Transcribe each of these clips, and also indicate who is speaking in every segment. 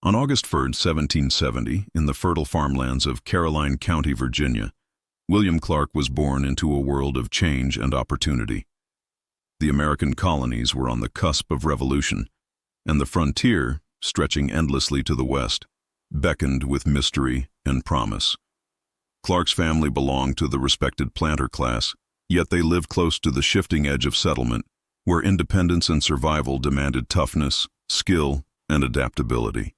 Speaker 1: On August 1, 1770, in the fertile farmlands of Caroline County, Virginia, William Clark was born into a world of change and opportunity. The American colonies were on the cusp of revolution, and the frontier, stretching endlessly to the west, beckoned with mystery and promise. Clark's family belonged to the respected planter class, yet they lived close to the shifting edge of settlement, where independence and survival demanded toughness, skill, and adaptability.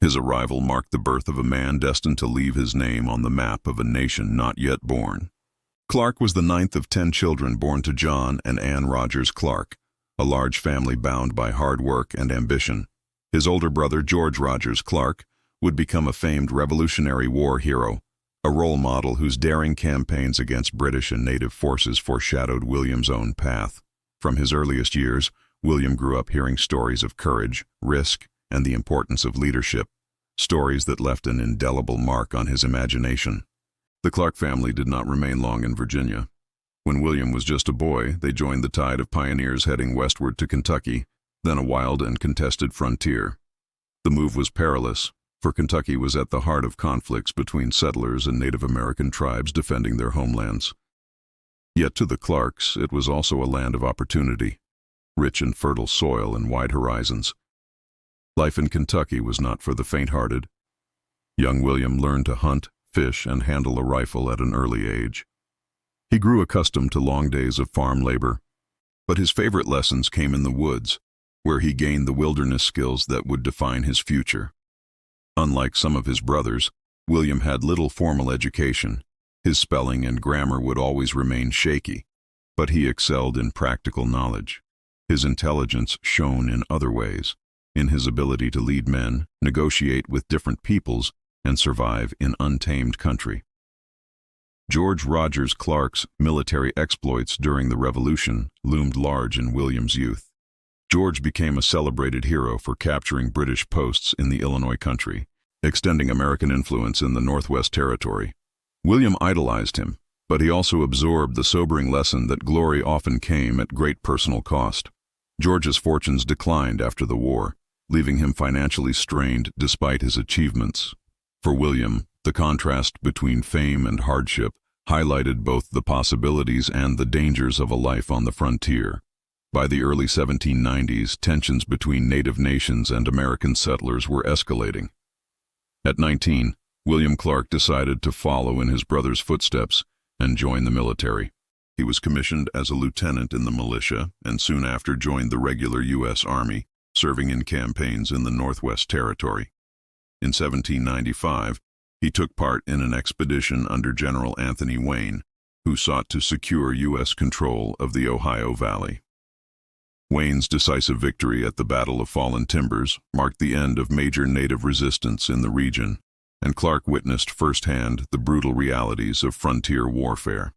Speaker 1: His arrival marked the birth of a man destined to leave his name on the map of a nation not yet born. Clark was the ninth of 10 children born to John and Anne Rogers Clark, a large family bound by hard work and ambition. His older brother, George Rogers Clark, would become a famed Revolutionary War hero, a role model whose daring campaigns against British and native forces foreshadowed William's own path. From his earliest years, William grew up hearing stories of courage, risk, and the importance of leadership, stories that left an indelible mark on his imagination. The Clark family did not remain long in Virginia. When William was just a boy, they joined the tide of pioneers heading westward to Kentucky, then a wild and contested frontier. The move was perilous, for Kentucky was at the heart of conflicts between settlers and Native American tribes defending their homelands. Yet to the Clarks, it was also a land of opportunity, rich in fertile soil and wide horizons. Life in Kentucky was not for the faint-hearted. Young William learned to hunt, fish, and handle a rifle at an early age. He grew accustomed to long days of farm labor, but his favorite lessons came in the woods, where he gained the wilderness skills that would define his future. Unlike some of his brothers, William had little formal education. His spelling and grammar would always remain shaky, but he excelled in practical knowledge. His intelligence shone in other ways, in his ability to lead men, negotiate with different peoples, and survive in untamed country. George Rogers Clark's military exploits during the Revolution loomed large in William's youth. George became a celebrated hero for capturing British posts in the Illinois country, extending American influence in the Northwest Territory. William idolized him, but he also absorbed the sobering lesson that glory often came at great personal cost. George's fortunes declined after the war, leaving him financially strained despite his achievements. For William, the contrast between fame and hardship highlighted both the possibilities and the dangers of a life on the frontier. By the early 1790s, tensions between native nations and American settlers were escalating. At 19, William Clark decided to follow in his brother's footsteps and join the military. He was commissioned as a lieutenant in the militia and soon after joined the regular U.S. Army, serving in campaigns in the Northwest Territory. In 1795, he took part in an expedition under General Anthony Wayne, who sought to secure U.S. control of the Ohio Valley. Wayne's decisive victory at the Battle of Fallen Timbers marked the end of major native resistance in the region, and Clark witnessed firsthand the brutal realities of frontier warfare.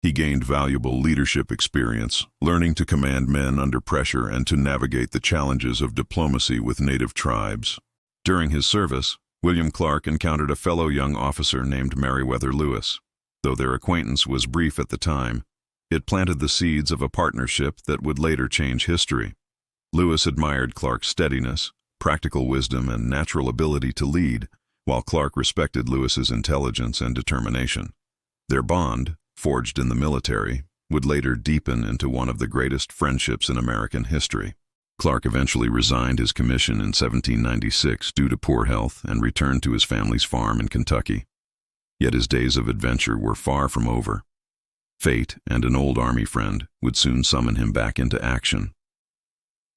Speaker 1: He gained valuable leadership experience, learning to command men under pressure and to navigate the challenges of diplomacy with native tribes. During his service, William Clark encountered a fellow young officer named Meriwether Lewis. Though their acquaintance was brief at the time, it planted the seeds of a partnership that would later change history. Lewis admired Clark's steadiness, practical wisdom, and natural ability to lead, while Clark respected Lewis's intelligence and determination. Their bond, forged in the military, would later deepen into one of the greatest friendships in American history. Clark eventually resigned his commission in 1796 due to poor health and returned to his family's farm in Kentucky. Yet his days of adventure were far from over. Fate and an old Army friend would soon summon him back into action.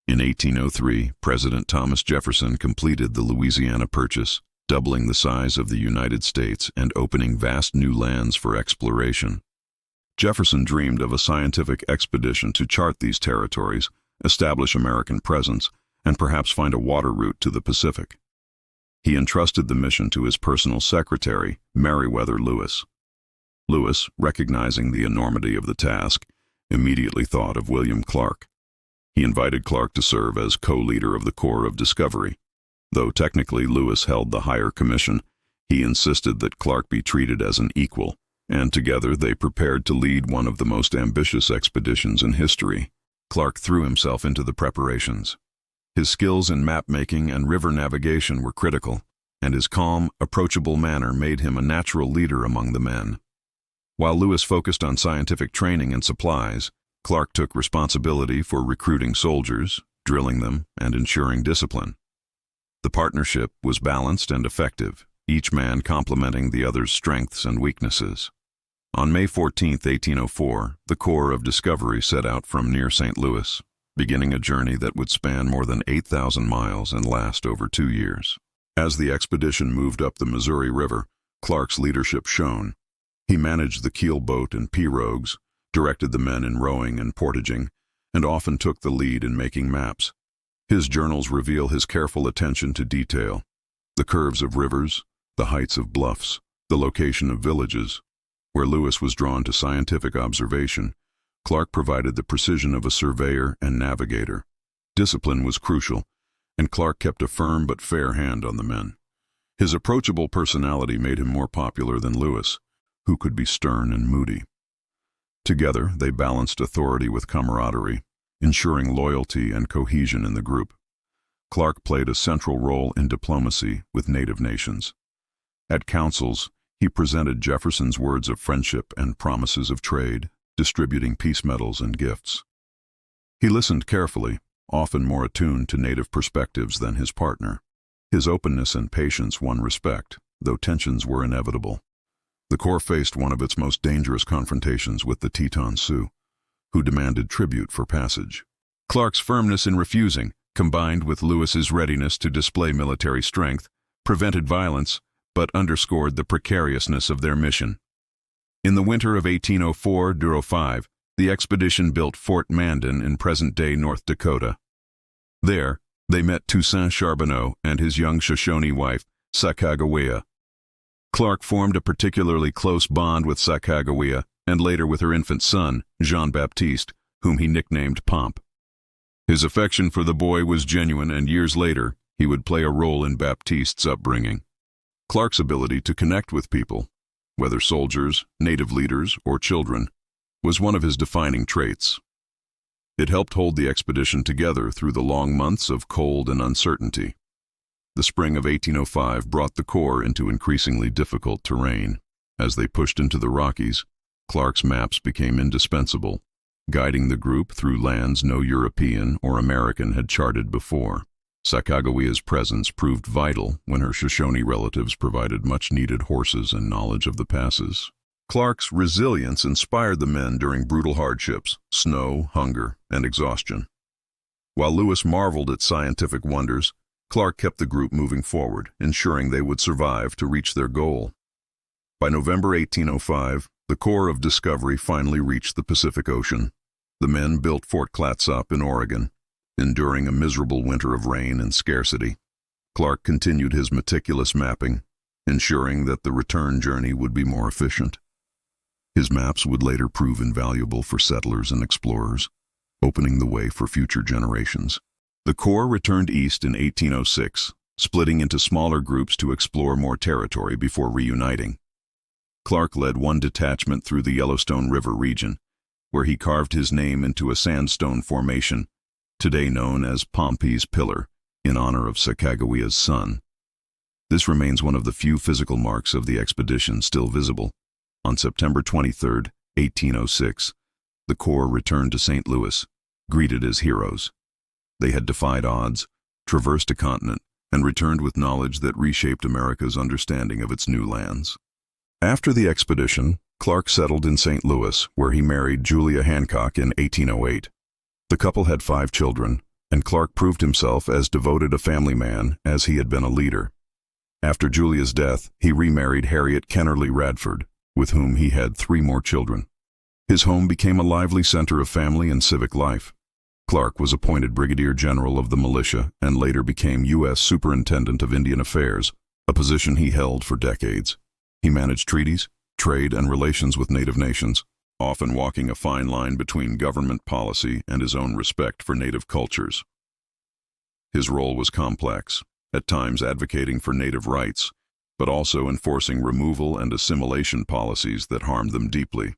Speaker 1: In 1803, President Thomas Jefferson completed the Louisiana Purchase, doubling the size of the United States and opening vast new lands for exploration. Jefferson dreamed of a scientific expedition to chart these territories, establish American presence, and perhaps find a water route to the Pacific. He entrusted the mission to his personal secretary, Meriwether Lewis. Lewis, recognizing the enormity of the task, immediately thought of William Clark. He invited Clark to serve as co-leader of the Corps of Discovery. Though technically Lewis held the higher commission, he insisted that Clark be treated as an equal, and together they prepared to lead one of the most ambitious expeditions in history. Clark threw himself into the preparations. His skills in map-making and river navigation were critical, and his calm, approachable manner made him a natural leader among the men. While Lewis focused on scientific training and supplies, Clark took responsibility for recruiting soldiers, drilling them, and ensuring discipline. The partnership was balanced and effective, each man complementing the other's strengths and weaknesses. On May 14, 1804, the Corps of Discovery set out from near St. Louis, beginning a journey that would span more than 8,000 miles and last over 2 years. As the expedition moved up the Missouri River, Clark's leadership shone. He managed the keel boat and pirogues, directed the men in rowing and portaging, and often took the lead in making maps. His journals reveal his careful attention to detail: the curves of rivers, the heights of bluffs, the location of villages. Where Lewis was drawn to scientific observation, Clark provided the precision of a surveyor and navigator. Discipline was crucial, and Clark kept a firm but fair hand on the men. His approachable personality made him more popular than Lewis, who could be stern and moody. Together, they balanced authority with camaraderie, ensuring loyalty and cohesion in the group. Clark played a central role in diplomacy with native nations. At councils, he presented Jefferson's words of friendship and promises of trade, distributing peace medals and gifts. He listened carefully, often more attuned to native perspectives than his partner. His openness and patience won respect, though tensions were inevitable. The Corps faced one of its most dangerous confrontations with the Teton Sioux, who demanded tribute for passage. Clark's firmness in refusing, combined with Lewis's readiness to display military strength, prevented violence, but underscored the precariousness of their mission. In the winter of 1804-05, the expedition built Fort Mandan in present-day North Dakota. There, they met Toussaint Charbonneau and his young Shoshone wife, Sacagawea. Clark formed a particularly close bond with Sacagawea, and later with her infant son, Jean-Baptiste, whom he nicknamed Pomp. His affection for the boy was genuine, and years later, he would play a role in Baptiste's upbringing. Clark's ability to connect with people, whether soldiers, native leaders, or children, was one of his defining traits. It helped hold the expedition together through the long months of cold and uncertainty. The spring of 1805 brought the Corps into increasingly difficult terrain. As they pushed into the Rockies, Clark's maps became indispensable, guiding the group through lands no European or American had charted before. Sacagawea's presence proved vital when her Shoshone relatives provided much-needed horses and knowledge of the passes. Clark's resilience inspired the men during brutal hardships, snow, hunger, and exhaustion. While Lewis marveled at scientific wonders, Clark kept the group moving forward, ensuring they would survive to reach their goal. By November 1805, the Corps of Discovery finally reached the Pacific Ocean. The men built Fort Clatsop in Oregon, enduring a miserable winter of rain and scarcity. Clark continued his meticulous mapping, ensuring that the return journey would be more efficient. His maps would later prove invaluable for settlers and explorers, opening the way for future generations. The Corps returned east in 1806, splitting into smaller groups to explore more territory before reuniting. Clark led one detachment through the Yellowstone River region, where he carved his name into a sandstone formation, today known as Pompey's Pillar, in honor of Sacagawea's son. This remains one of the few physical marks of the expedition still visible. On September 23, 1806, the Corps returned to St. Louis, greeted as heroes. They had defied odds, traversed a continent, and returned with knowledge that reshaped America's understanding of its new lands. After the expedition, Clark settled in St. Louis, where he married Julia Hancock in 1808. The couple had 5 children, and Clark proved himself as devoted a family man as he had been a leader. After Julia's death, he remarried Harriet Kennerly Radford, with whom he had 3 more children. His home became a lively center of family and civic life. Clark was appointed Brigadier General of the Militia and later became U.S. Superintendent of Indian Affairs, a position he held for decades. He managed treaties, trade, and relations with native nations, often walking a fine line between government policy and his own respect for native cultures. His role was complex, at times advocating for native rights, but also enforcing removal and assimilation policies that harmed them deeply.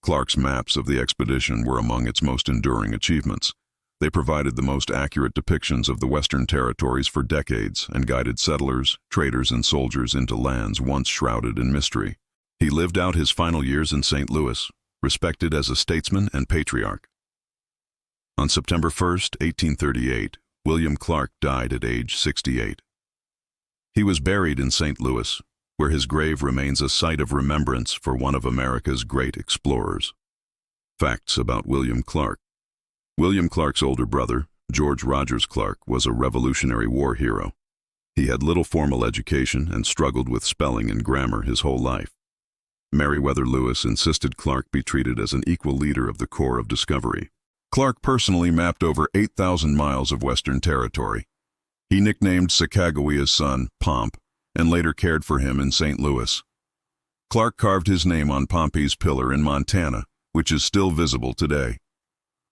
Speaker 1: Clark's maps of the expedition were among its most enduring achievements. They provided the most accurate depictions of the Western territories for decades and guided settlers, traders, and soldiers into lands once shrouded in mystery. He lived out his final years in St. Louis, respected as a statesman and patriarch. On September 1st, 1838, William Clark died at age 68. He was buried in St. Louis, where his grave remains a site of remembrance for one of America's great explorers. Facts about William Clark. William Clark's older brother, George Rogers Clark, was a Revolutionary War hero. He had little formal education and struggled with spelling and grammar his whole life. Meriwether Lewis insisted Clark be treated as an equal leader of the Corps of Discovery. Clark personally mapped over 8,000 miles of Western territory. He nicknamed Sacagawea's son Pomp, and later cared for him in St. Louis. Clark carved his name on Pompey's Pillar in Montana, which is still visible today.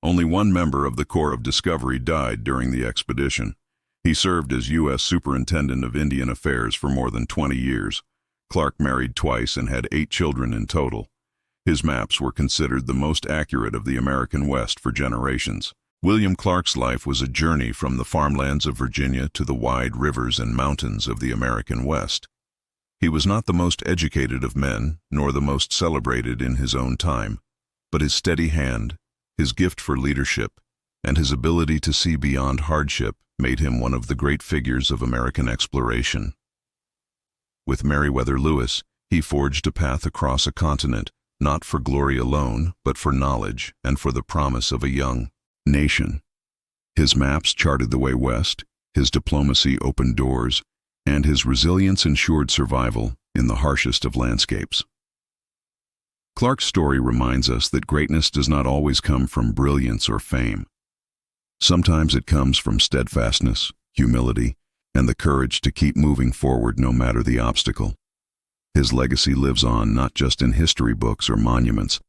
Speaker 1: Only one member of the Corps of Discovery died during the expedition. He served as U.S. Superintendent of Indian Affairs for more than 20 years. Clark married twice and had 8 children in total. His maps were considered the most accurate of the American West for generations. William Clark's life was a journey from the farmlands of Virginia to the wide rivers and mountains of the American West. He was not the most educated of men, nor the most celebrated in his own time, but his steady hand, his gift for leadership, and his ability to see beyond hardship made him one of the great figures of American exploration. With Meriwether Lewis, he forged a path across a continent, not for glory alone, but for knowledge and for the promise of a young nation. His maps charted the way west, his diplomacy opened doors, and his resilience ensured survival in the harshest of landscapes. Clark's story reminds us that greatness does not always come from brilliance or fame. Sometimes it comes from steadfastness, humility, and the courage to keep moving forward no matter the obstacle. His legacy lives on not just in history books or monuments,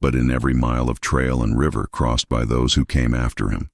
Speaker 1: but in every mile of trail and river crossed by those who came after him.